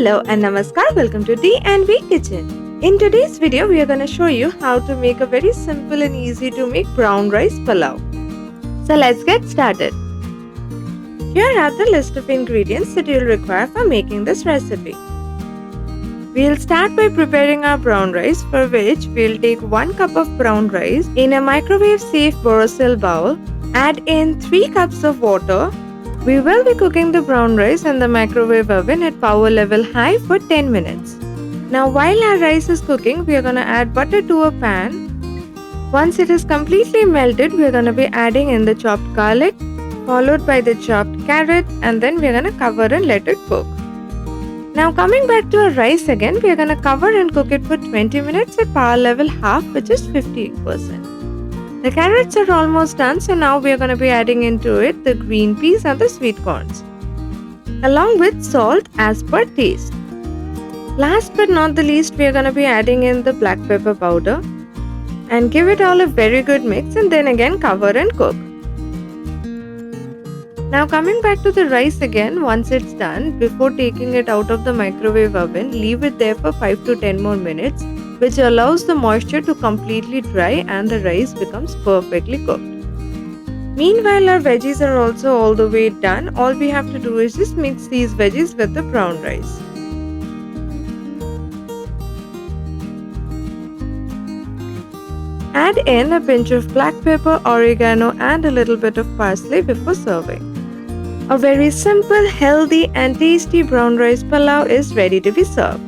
Hello and Namaskar, welcome to D&V Kitchen. In today's video, we are going to show you how to make a very simple and easy to make brown rice pulao. So let's get started. Here are the list of ingredients that you'll require for making this recipe. We'll start by preparing our brown rice, for which we'll take 1 cup of brown rice in a microwave safe Borosil bowl. Add in 3 cups of water. We will be cooking the brown rice in the microwave oven at power level high for 10 minutes. Now while our rice is cooking, we are going to add butter to a pan. Once it is completely melted, we are going to be adding in the chopped garlic, followed by the chopped carrot, and then we are going to cover and let it cook. Now coming back to our rice again, we are going to cover and cook it for 20 minutes at power level half, which is 50%. The carrots are almost done, so now we are going to be adding into it the green peas and the sweet corns, along with salt as per taste. Last but not the least, we are going to be adding in the black pepper powder and give it all a very good mix, and then again cover and cook. Now coming back to the rice again, once it's done, before taking it out of the microwave oven, leave it there for 5 to 10 more minutes, which allows the moisture to completely dry and the rice becomes perfectly cooked. Meanwhile, our veggies are also all the way done. All we have to do is just mix these veggies with the brown rice. Add in a pinch of black pepper, oregano and a little bit of parsley before serving. A very simple, healthy and tasty brown rice pulao is ready to be served.